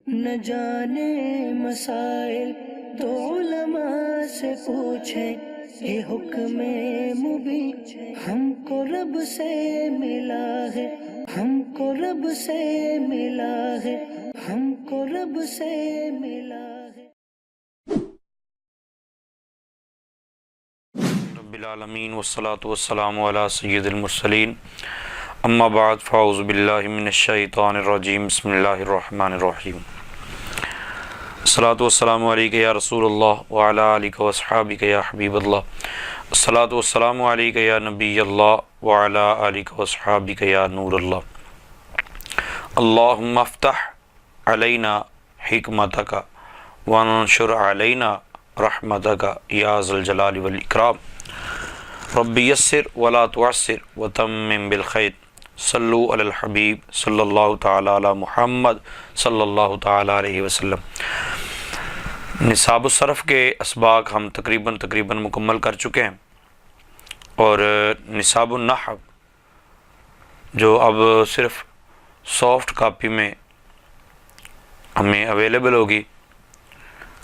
نہ جانے مسائل تو علماء سے پوچھیں، یہ حکم مبین ہم کو رب سے ملا ہے، ہم کو رب سے ملا ہے، ہم کو رب سے ملا ہے۔ رب العالمین والصلاة والسلام علی سید المرسلین، اما بعد فاعوذ باللہ من الشیطان الرجیم، بسم اللہ الرحمن الرحیم۔ الصلاۃ والسلام علیک یا رسول اللہ وعلی آلک واصحابک یا حبیب اللہ، الصلاۃ والسلام علیک یا نبی اللہ وعلی آلک واصحابک یا نور اللہ۔ اللہم افتح علینا حکمتک وانشر علینا رحمتک یا ذا الجلال والاکرام۔ رب یسر ولا تعسر وتمم بالخیر، صلو علی الحبیب صلی اللہ تعالی علی محمد صلی اللہ تعالی علیہ وسلم۔ نصاب الصرف کے اسباق ہم تقریباً مکمل کر چکے ہیں، اور نصاب النحو جو اب صرف سافٹ کاپی میں ہمیں اویلیبل ہوگی،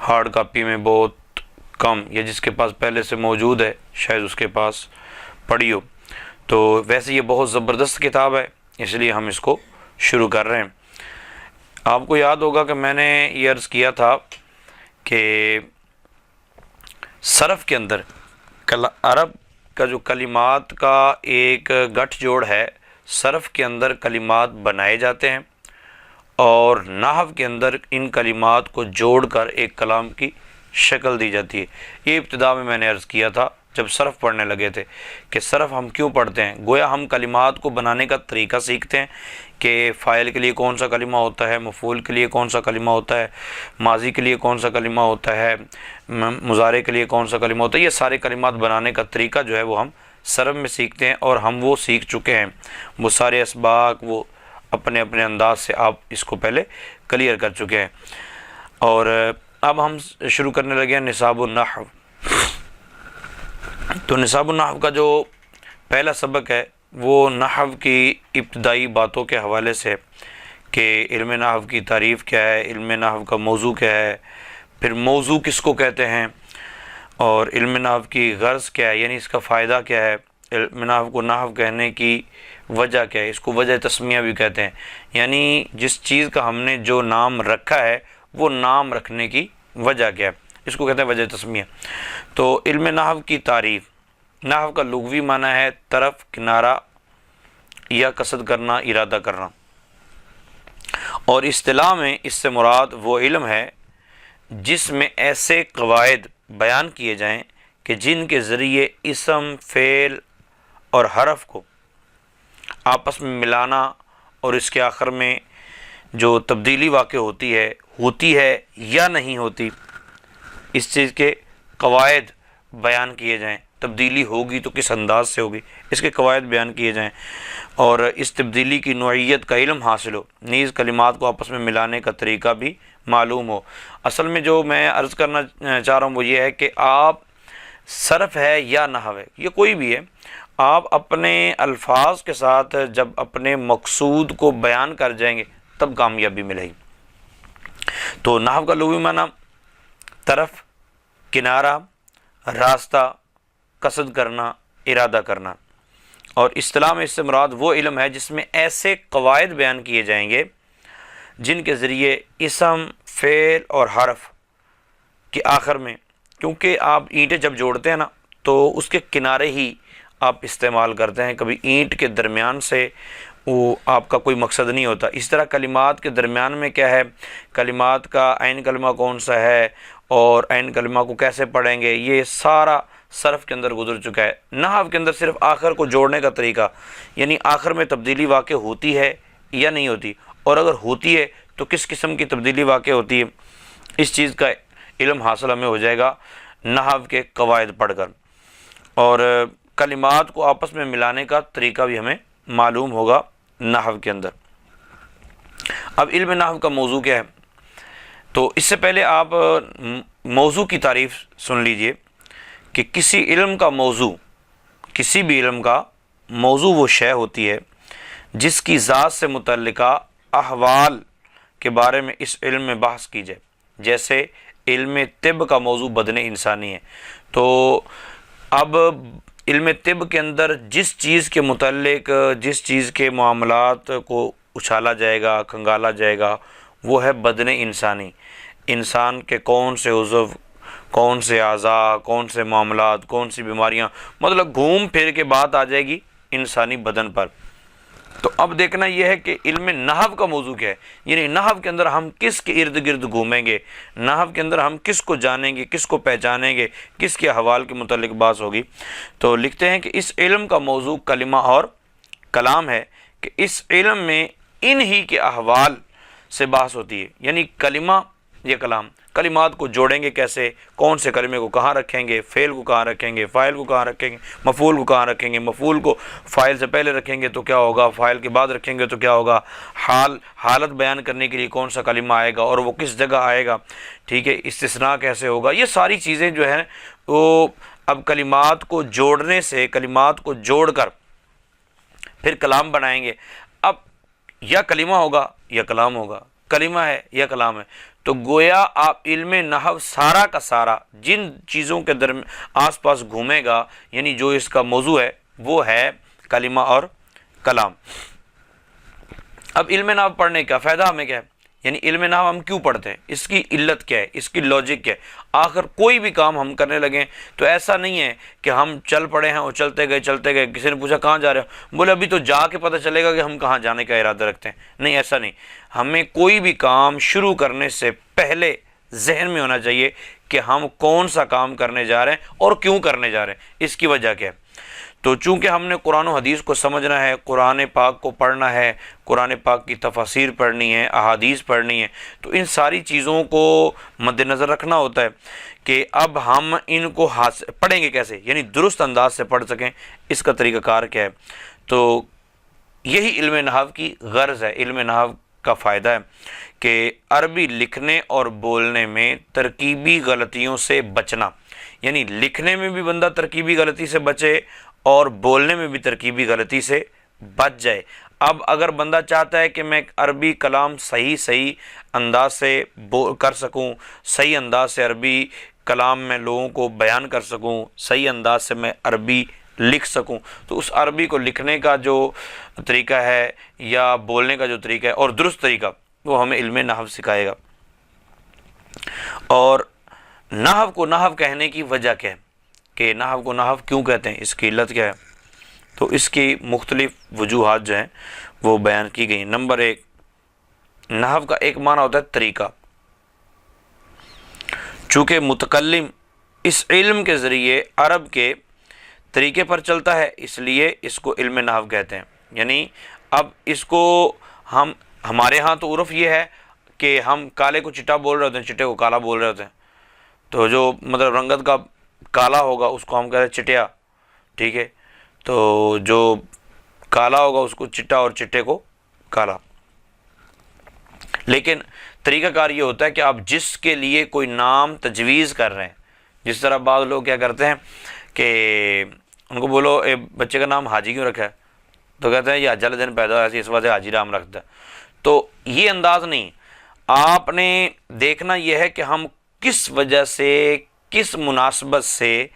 ہارڈ کاپی میں بہت کم، یا جس کے پاس پہلے سے موجود ہے شاید اس کے پاس پڑھی ہو، تو ویسے یہ بہت زبردست کتاب ہے، اس لیے ہم اس کو شروع کر رہے ہیں۔ آپ کو یاد ہوگا کہ میں نے یہ عرض کیا تھا کہ صرف کے اندر عرب کا جو کلمات کا ایک گٹھ جوڑ ہے، صرف کے اندر کلمات بنائے جاتے ہیں، اور نحو کے اندر ان کلمات کو جوڑ کر ایک کلام کی شکل دی جاتی ہے۔ یہ ابتدا میں نے عرض کیا تھا جب صرف پڑھنے لگے تھے کہ صرف ہم کیوں پڑھتے ہیں۔ گویا ہم کلمات کو بنانے کا طریقہ سیکھتے ہیں کہ فاعل کے لیے کون سا کلمہ ہوتا ہے، مفعول کے لیے کون سا کلمہ ہوتا ہے، ماضی کے لیے کون سا کلمہ ہوتا ہے، مضارع کے لیے کون سا کلمہ ہوتا ہے۔ یہ سارے کلمات بنانے کا طریقہ جو ہے وہ ہم صرف میں سیکھتے ہیں، اور ہم وہ سیکھ چکے ہیں، وہ سارے اسباق وہ اپنے انداز سے آپ اس کو پہلے کلیئر کر چکے ہیں۔ اور اب ہم شروع کرنے لگے ہیں نصاب النحو۔ تو نصاب النحو کا جو پہلا سبق ہے وہ نحو کی ابتدائی باتوں کے حوالے سے، کہ علم نحو کی تعریف کیا ہے، علم نحو کا موضوع کیا ہے، پھر موضوع کس کو کہتے ہیں، اور علم نحو کی غرض کیا ہے، یعنی اس کا فائدہ کیا ہے، علم نحو کو نحو کہنے کی وجہ کیا ہے، اس کو وجہ تسمیہ بھی کہتے ہیں، یعنی جس چیز کا ہم نے جو نام رکھا ہے وہ نام رکھنے کی وجہ کیا ہے، اس کو کہتے ہیں وجہ تسمیہ۔ تو علم نحو کی تعریف، نحو کا لغوی معنی ہے طرف، کنارہ یا قصد کرنا، ارادہ کرنا، اور اصطلاح میں اس سے مراد وہ علم ہے جس میں ایسے قواعد بیان کیے جائیں کہ جن کے ذریعے اسم، فعل اور حرف کو آپس میں ملانا، اور اس کے آخر میں جو تبدیلی واقع ہوتی ہے یا نہیں ہوتی، اس چیز کے قواعد بیان کیے جائیں۔ تبدیلی ہوگی تو کس انداز سے ہوگی، اس کے قواعد بیان کیے جائیں، اور اس تبدیلی کی نوعیت کا علم حاصل ہو، نیز کلمات کو آپس میں ملانے کا طریقہ بھی معلوم ہو۔ اصل میں جو میں عرض کرنا چاہ رہا ہوں وہ یہ ہے کہ آپ صرف ہے یا نحو ہے، یہ کوئی بھی ہے، آپ اپنے الفاظ کے ساتھ جب اپنے مقصود کو بیان کر جائیں گے تب کامیابی ملے گی۔ تو نحو کا لغوی معنی طرف، کنارہ، راستہ، قصد کرنا، ارادہ کرنا، اور اصطلاح میں اس سے مراد وہ علم ہے جس میں ایسے قواعد بیان کیے جائیں گے جن کے ذریعے اسم، فعل اور حرف کے آخر میں، کیونکہ آپ اینٹیں جب جوڑتے ہیں نا تو اس کے کنارے ہی آپ استعمال کرتے ہیں، کبھی اینٹ کے درمیان سے وہ آپ کا کوئی مقصد نہیں ہوتا۔ اس طرح کلمات کے درمیان میں کیا ہے، کلمات کا عین کلمہ کون سا ہے اور عین کلمہ کو کیسے پڑھیں گے، یہ سارا صرف کے اندر گزر چکا ہے۔ نحو کے اندر صرف آخر کو جوڑنے کا طریقہ، یعنی آخر میں تبدیلی واقع ہوتی ہے یا نہیں ہوتی، اور اگر ہوتی ہے تو کس قسم کی تبدیلی واقع ہوتی ہے، اس چیز کا علم حاصل ہمیں ہو جائے گا نحو کے قواعد پڑھ کر، اور کلمات کو آپس میں ملانے کا طریقہ بھی ہمیں معلوم ہوگا نحو کے اندر۔ اب علم نحو کا موضوع کیا ہے، تو اس سے پہلے آپ موضوع کی تعریف سن لیجئے کہ کسی علم کا موضوع، کسی بھی علم کا موضوع وہ شے ہوتی ہے جس کی ذات سے متعلقہ احوال کے بارے میں اس علم میں بحث کی جائے. جیسے علم طب کا موضوع بدن انسانی ہے، تو اب علم طب کے اندر جس چیز کے متعلق، جس چیز کے معاملات کو اچھالا جائے گا، کھنگالا جائے گا، وہ ہے بدن انسانی. انسان کے کون سے عضو، کون سے اعضاء، کون سے معاملات، کون سی بیماریاں، مطلب گھوم پھر کے بات آ جائے گی انسانی بدن پر. تو اب دیکھنا یہ ہے کہ علم نحو کا موضوع کیا ہے، یعنی نحو کے اندر ہم کس کے ارد گرد گھومیں گے، نحو کے اندر ہم کس کو جانیں گے، کس کو پہچانیں گے، کس کے احوال کے متعلق بات ہوگی. تو لکھتے ہیں کہ اس علم کا موضوع کلمہ اور کلام ہے، کہ اس علم میں انہی کے احوال سے بحث ہوتی ہے. یعنی کلمہ یا کلام، کلمات کو جوڑیں گے کیسے، کون سے کلمے کو کہاں رکھیں گے، فعل کو کہاں رکھیں گے، فاعل کو کہاں رکھیں گے، مفعول کو کہاں رکھیں گے، مفعول کو فاعل سے پہلے رکھیں گے تو کیا ہوگا، فاعل کے بعد رکھیں گے تو کیا ہوگا، حالت بیان کرنے کے لیے کون سا کلمہ آئے گا اور وہ کس جگہ آئے گا، ٹھیک ہے، استثناء کیسے ہوگا. یہ ساری چیزیں جو ہیں وہ اب کلمات کو جوڑنے سے، کلمات کو جوڑ کر پھر کلام بنائیں گے. اب یا کلمہ ہوگا یا کلام ہوگا، کلمہ ہے یا کلام ہے. تو گویا آپ علم نحو سارا کا سارا جن چیزوں کے آس پاس گھومے گا، یعنی جو اس کا موضوع ہے وہ ہے کلمہ اور کلام. اب علم نحو پڑھنے کا فائدہ ہمیں کیا ہے، یعنی علم نحو ہم کیوں پڑھتے ہیں، اس کی علت کیا ہے، اس کی لاجک کیا ہے. آخر کوئی بھی کام ہم کرنے لگیں تو ایسا نہیں ہے کہ ہم چل پڑے ہیں اور چلتے گئے، کسی نے پوچھا کہاں جا رہے ہو، بولے ابھی تو جا کے پتہ چلے گا کہ ہم کہاں جانے کا ارادہ رکھتے ہیں. نہیں، ایسا نہیں. ہمیں کوئی بھی کام شروع کرنے سے پہلے ذہن میں ہونا چاہیے کہ ہم کون سا کام کرنے جا رہے ہیں اور کیوں کرنے جا رہے ہیں، اس کی وجہ کیا ہے. تو چونکہ ہم نے قرآن و حدیث کو سمجھنا ہے، قرآن پاک کو پڑھنا ہے، قرآن پاک کی تفاسیر پڑھنی ہے، احادیث پڑھنی ہے، تو ان ساری چیزوں کو مد نظر رکھنا ہوتا ہے کہ اب ہم ان کو پڑھیں گے کیسے، یعنی درست انداز سے پڑھ سکیں، اس کا طریقہ کار کیا ہے. تو یہی علم نحو کی غرض ہے، علم نحو کا فائدہ ہے کہ عربی لکھنے اور بولنے میں ترکیبی غلطیوں سے بچنا. یعنی لکھنے میں بھی بندہ ترکیبی غلطی سے بچے اور بولنے میں بھی ترکیبی غلطی سے بچ جائے. اب اگر بندہ چاہتا ہے کہ میں عربی کلام صحیح انداز سے کر سکوں، صحیح انداز سے عربی کلام میں لوگوں کو بیان کر سکوں، صحیح انداز سے میں عربی لکھ سکوں، تو اس عربی کو لکھنے کا جو طریقہ ہے یا بولنے کا جو طریقہ ہے اور درست طریقہ، وہ ہمیں علم نحو سکھائے گا. اور نحو کو نحو کہنے کی وجہ کیا ہے، کہ نحو کو نحو کیوں کہتے ہیں، اس کی علت کیا ہے. تو اس کی مختلف وجوہات جو ہیں وہ بیان کی گئی. نمبر 1، نحو کا ایک معنی ہوتا ہے طریقہ. چونکہ متکلم اس علم کے ذریعے عرب کے طریقے پر چلتا ہے، اس لیے اس کو علم نحو کہتے ہیں. یعنی اب اس کو ہمارے ہاں تو عرف یہ ہے کہ ہم کالے کو چٹا بول رہے ہوتے ہیں، چٹے کو کالا بول رہے ہوتے ہیں. تو جو مطلب رنگت کا کالا ہوگا اس کو ہم کہہ رہے ہیں چٹیا، ٹھیک ہے، تو جو کالا ہوگا اس کو چٹا اور چٹے کو کالا. لیکن طریقہ کار یہ ہوتا ہے کہ آپ جس کے لیے کوئی نام تجویز کر رہے ہیں، جس طرح بعض لوگ کیا کرتے ہیں کہ ان کو بولو اے بچے کا نام حاجی کیوں رکھا ہے، تو کہتے ہیں یہ حج والے دن پیدا ہوا ہے اس وجہ سے حاجی نام رکھتا ہے. تو یہ انداز نہیں. آپ نے دیکھنا یہ ہے کہ ہم کس وجہ سے، کس مناسبت سے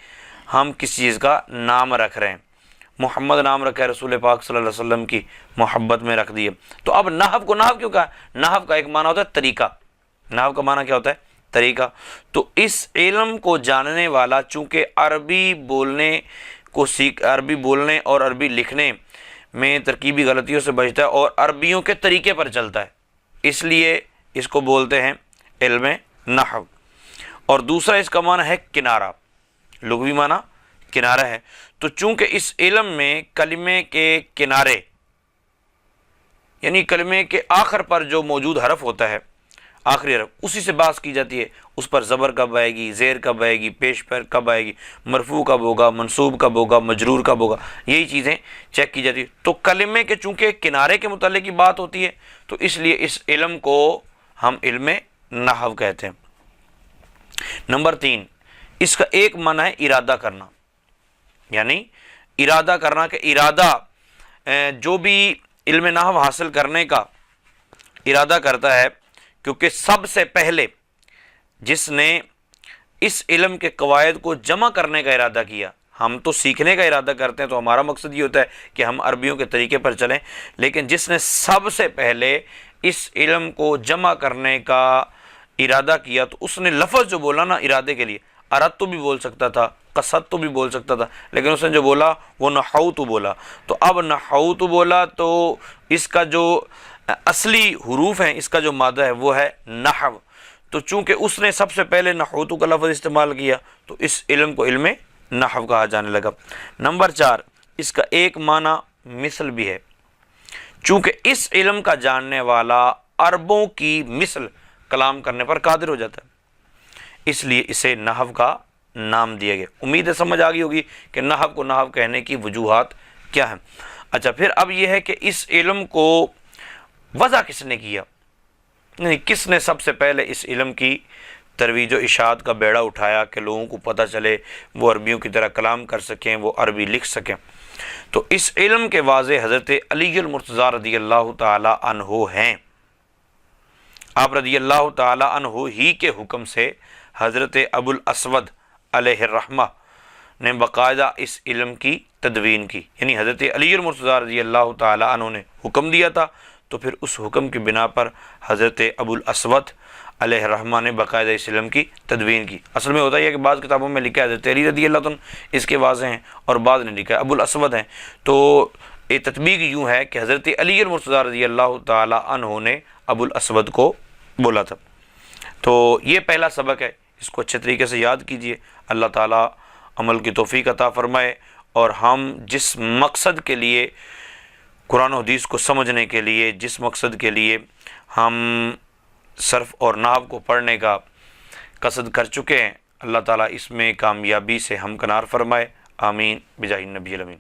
ہم کس چیز کا نام رکھ رہے ہیں. محمد نام رکھا ہے رسول پاک صلی اللہ علیہ وسلم کی محبت میں رکھ دیے. تو اب نحو کو نحو کیوں کہا؟ نحو کا ایک معنی ہوتا ہے طریقہ. نحو کا معنی کیا ہوتا ہے؟ طریقہ. تو اس علم کو جاننے والا چونکہ عربی بولنے اور عربی لکھنے میں ترکیبی غلطیوں سے بچتا ہے اور عربیوں کے طریقے پر چلتا ہے، اس لیے اس کو بولتے ہیں علم نحو. اور دوسرا اس کا معنی ہے کنارہ. لغوی معنی کنارہ ہے. تو چونکہ اس علم میں کلمے کے کنارے، یعنی کلمے کے آخر پر جو موجود حرف ہوتا ہے، آخری حرف، اسی سے بحث کی جاتی ہے. اس پر زبر کب آئے گی، زیر کب آئے گی، پیش پر کب آئے گی، مرفوع کب ہوگا، منصوب کب ہوگا، مجرور کب ہوگا، یہی چیزیں چیک کی جاتی ہے. تو کلمے کے چونکہ کنارے کے متعلق کی بات ہوتی ہے تو اس لیے اس علم کو ہم علم نحو کہتے ہیں. نمبر 3، اس کا ایک معنی ہے ارادہ کرنا. یعنی ارادہ کرنا، کہ ارادہ جو بھی علم نحو حاصل کرنے کا ارادہ کرتا ہے کیونکہ سب سے پہلے جس نے اس علم کے قواعد کو جمع کرنے کا ارادہ کیا، ہم تو سیکھنے کا ارادہ کرتے ہیں تو ہمارا مقصد یہ ہوتا ہے کہ ہم عربیوں کے طریقے پر چلیں، لیکن جس نے سب سے پہلے اس علم کو جمع کرنے کا ارادہ کیا تو اس نے لفظ جو بولا نا ارادے کے لیے، اردت بھی بول سکتا تھا، قصدت بھی بول سکتا تھا، لیکن اس نے جو بولا وہ نحوت بولا۔ تو اب نحوت بولا تو اس کا جو اصلی حروف ہیں، اس کا جو مادہ ہے وہ ہے نحو، تو چونکہ اس نے سب سے پہلے نحوت کا لفظ استعمال کیا تو اس علم کو علم نحو کہا جانے لگا۔ نمبر 4، اس کا ایک معنی مثل بھی ہے، چونکہ اس علم کا جاننے والا عربوں کی مثل کلام کرنے پر قادر ہو جاتا ہے، اس لیے اسے نحو کا نام دیا گیا۔ امید ہے سمجھ آ گئی ہوگی کہ نحو کو نحو کہنے کی وجوہات کیا ہیں۔ اچھا، پھر اب یہ ہے کہ اس علم کو وضع کس نے کیا، نہیں کس نے سب سے پہلے اس علم کی ترویج و اشاعت کا بیڑا اٹھایا کہ لوگوں کو پتہ چلے، وہ عربیوں کی طرح کلام کر سکیں، وہ عربی لکھ سکیں۔ تو اس علم کے واضح حضرت علی المرتضیٰ رضی اللہ تعالی عنہ ہیں۔ آپ رضی اللہ تعالی عنہ ہی کے حکم سے حضرت ابو الاسود علیہ الرحمہ نے باقاعدہ اس علم کی تدوین کی، یعنی حضرت علی المرتضیٰ رضی اللہ تعالی عنہ نے حکم دیا تھا، تو پھر اس حکم کی بنا پر حضرت ابو الاسود علیہ الرحمہ نے باقاعدہ اس علم کی تدوین کی۔ اصل میں ہوتا ہے کہ بعض کتابوں میں لکھا ہے حضرت علی رضی اللہ عنہ اس کے واضح ہیں، اور بعض نے لکھا ہے ابو الاسود ہیں، تو یہ تطبیق یوں ہے کہ حضرت علی المرتضیٰ رضی اللہ تعالی عنہ نے ابو الاسود کو بولا تھا۔ تو یہ پہلا سبق ہے، اس کو اچھے طریقے سے یاد کیجئے۔ اللہ تعالیٰ عمل کی توفیق عطا فرمائے، اور ہم جس مقصد کے لیے قرآن و حدیث کو سمجھنے کے لیے، جس مقصد کے لیے ہم صرف اور نحو کو پڑھنے کا قصد کر چکے ہیں، اللہ تعالیٰ اس میں کامیابی سے ہمکنار فرمائے، آمین بجاہ النبی الامین۔